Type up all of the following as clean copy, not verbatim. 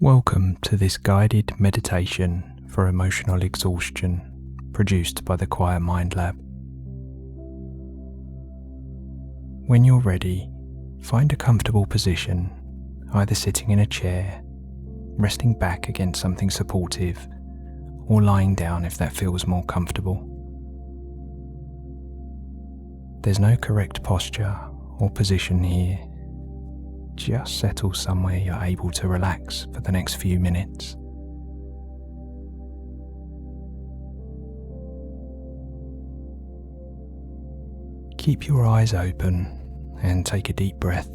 Welcome to this guided meditation for emotional exhaustion produced by the Quiet Mind Lab. When you're ready, find a comfortable position, either sitting in a chair, resting back against something supportive, or lying down if that feels more comfortable. There's no correct posture or position here. Just settle somewhere you're able to relax for the next few minutes. Keep your eyes open and take a deep breath,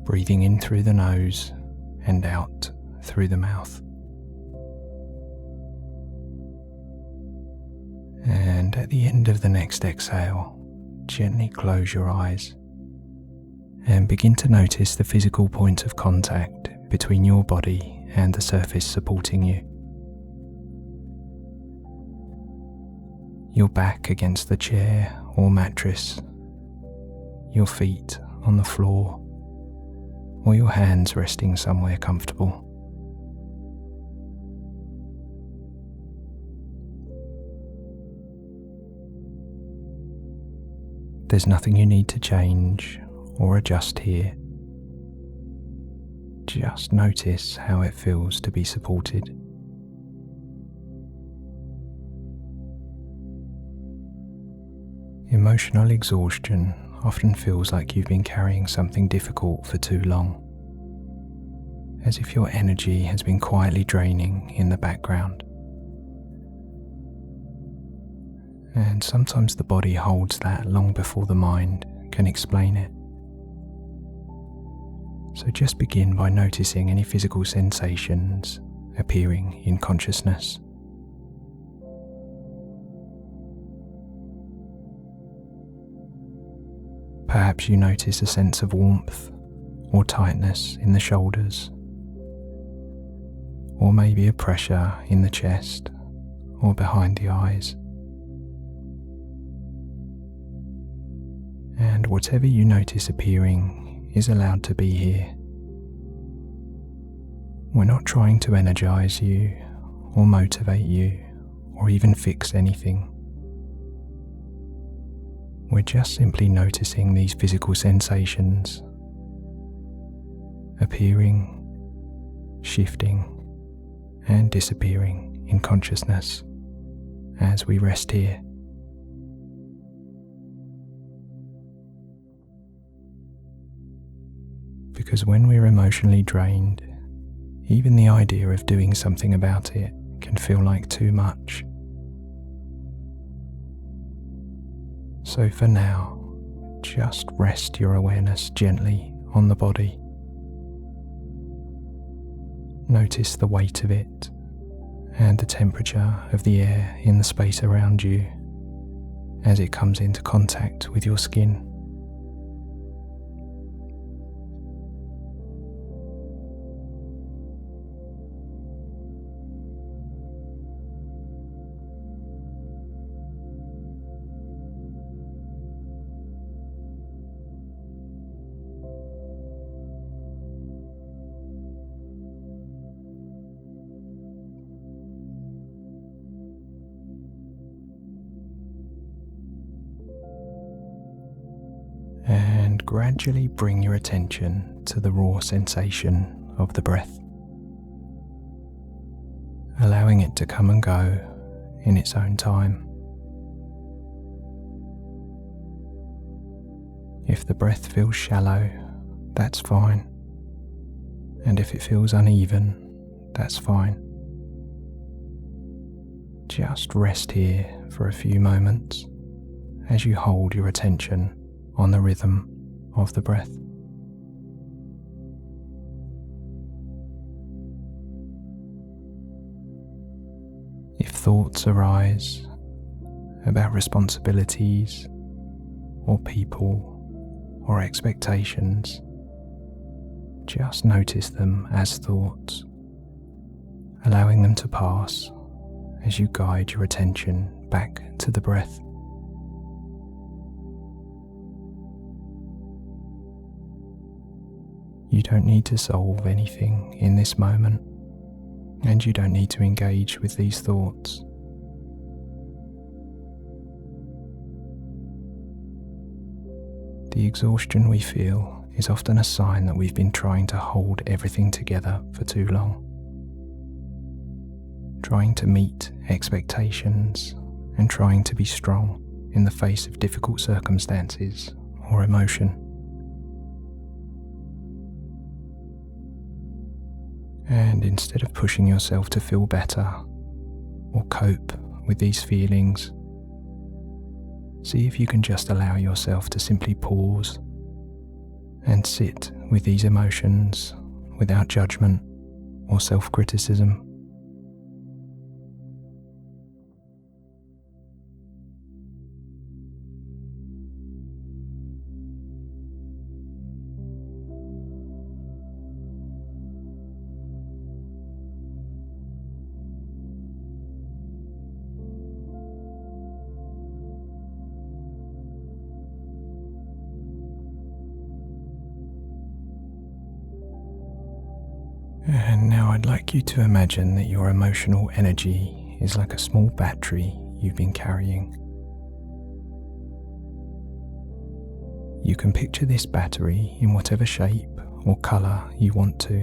breathing in through the nose and out through the mouth. And at the end of the next exhale, gently close your eyes and begin to notice the physical point of contact between your body and the surface supporting you. Your back against the chair or mattress, your feet on the floor, or your hands resting somewhere comfortable. There's nothing you need to change or adjust here. Just notice how it feels to be supported. Emotional exhaustion often feels like you've been carrying something difficult for too long, as if your energy has been quietly draining in the background. And sometimes the body holds that long before the mind can explain it. So just begin by noticing any physical sensations appearing in consciousness. Perhaps you notice a sense of warmth or tightness in the shoulders, or maybe a pressure in the chest or behind the eyes. And whatever you notice appearing is allowed to be here. We're not trying to energize you or motivate you or even fix anything. We're just simply noticing these physical sensations appearing, shifting, and disappearing in consciousness as we rest here. Because when we're emotionally drained, even the idea of doing something about it can feel like too much. So for now, just rest your awareness gently on the body. Notice the weight of it and the temperature of the air in the space around you as it comes into contact with your skin. And gradually bring your attention to the raw sensation of the breath, allowing it to come and go in its own time. If the breath feels shallow, that's fine. And if it feels uneven, that's fine. Just rest here for a few moments as you hold your attention on the rhythm of the breath. If thoughts arise about responsibilities or people or expectations, just notice them as thoughts, allowing them to pass as you guide your attention back to the breath. You don't need to solve anything in this moment, and you don't need to engage with these thoughts. The exhaustion we feel is often a sign that we've been trying to hold everything together for too long, trying to meet expectations and trying to be strong in the face of difficult circumstances or emotion. And instead of pushing yourself to feel better or cope with these feelings, see if you can just allow yourself to simply pause and sit with these emotions without judgment or self-criticism. And now I'd like you to imagine that your emotional energy is like a small battery you've been carrying. You can picture this battery in whatever shape or colour you want to.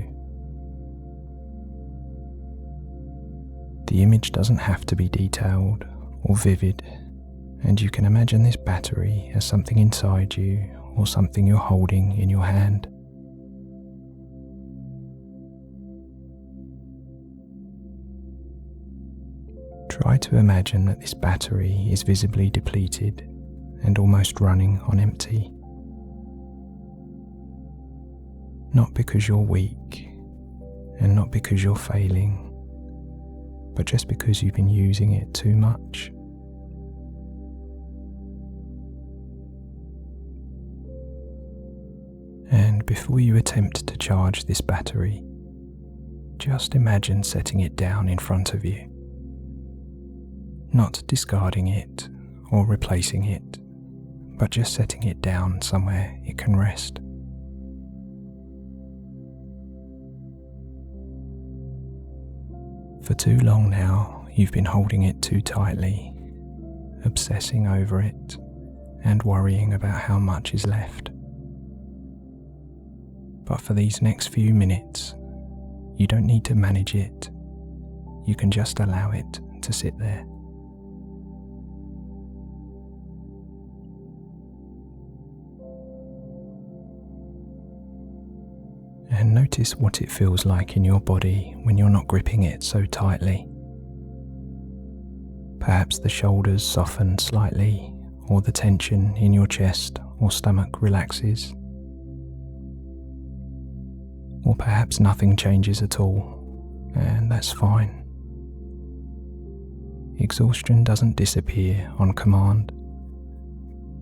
The image doesn't have to be detailed or vivid, and you can imagine this battery as something inside you or something you're holding in your hand. Try to imagine that this battery is visibly depleted and almost running on empty. Not because you're weak and not because you're failing, but just because you've been using it too much. And before you attempt to charge this battery, just imagine setting it down in front of you. Not discarding it or replacing it, but just setting it down somewhere it can rest. For too long now, you've been holding it too tightly, obsessing over it and worrying about how much is left. But for these next few minutes, you don't need to manage it. You can just allow it to sit there. And notice what it feels like in your body when you're not gripping it so tightly. Perhaps the shoulders soften slightly, or the tension in your chest or stomach relaxes. Or perhaps nothing changes at all, and that's fine. Exhaustion doesn't disappear on command,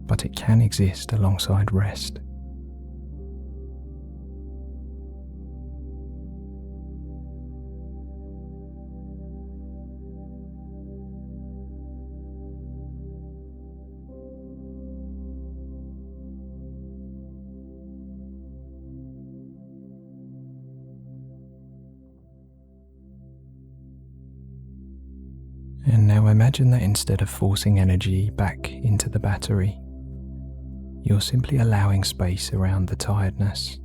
but it can exist alongside rest. And now imagine that instead of forcing energy back into the battery, you're simply allowing space around the tiredness,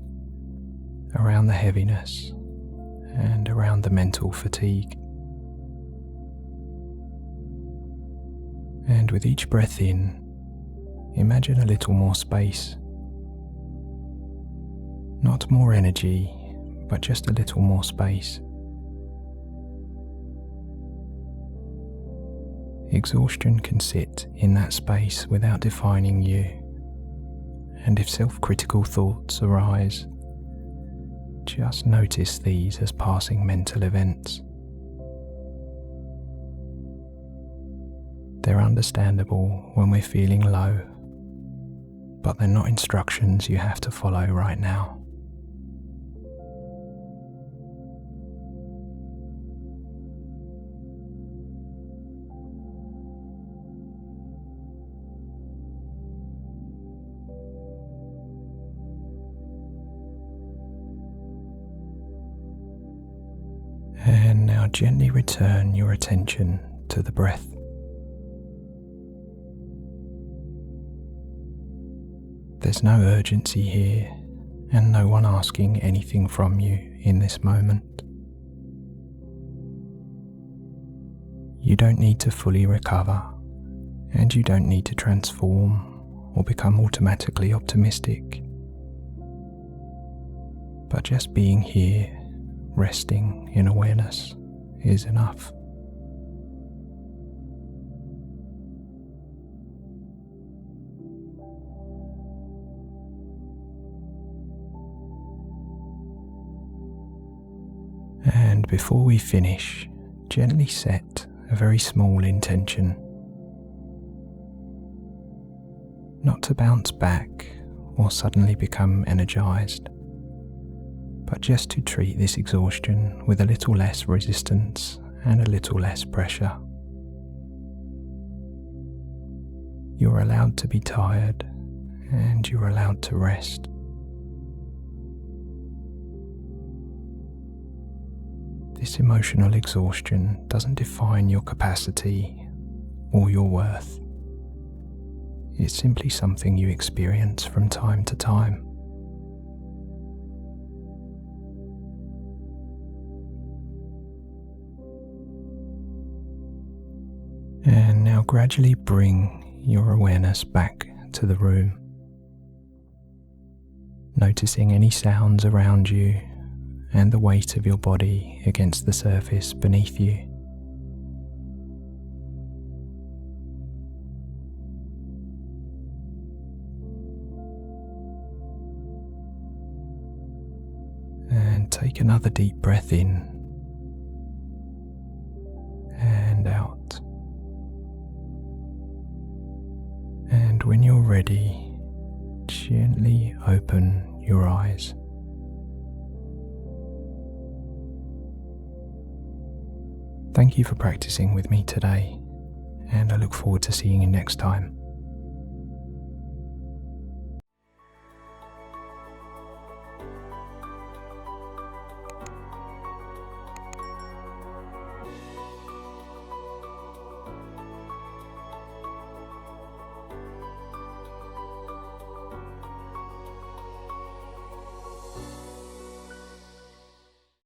around the heaviness, and around the mental fatigue. And with each breath in, imagine a little more space. Not more energy, but just a little more space. Exhaustion can sit in that space without defining you, and if self-critical thoughts arise, just notice these as passing mental events. They're understandable when we're feeling low, but they're not instructions you have to follow right now. And now gently return your attention to the breath. There's no urgency here, and no one asking anything from you in this moment. You don't need to fully recover, and you don't need to transform or become automatically optimistic. But just being here, resting in awareness, is enough. And before we finish, gently set a very small intention. Not to bounce back or suddenly become energized, but just to treat this exhaustion with a little less resistance and a little less pressure. You're allowed to be tired, and you're allowed to rest. This emotional exhaustion doesn't define your capacity or your worth. It's simply something you experience from time to time. And now gradually bring your awareness back to the room, noticing any sounds around you and the weight of your body against the surface beneath you. And take another deep breath in and out. And when you're ready, gently open your eyes. Thank you for practicing with me today, and I look forward to seeing you next time.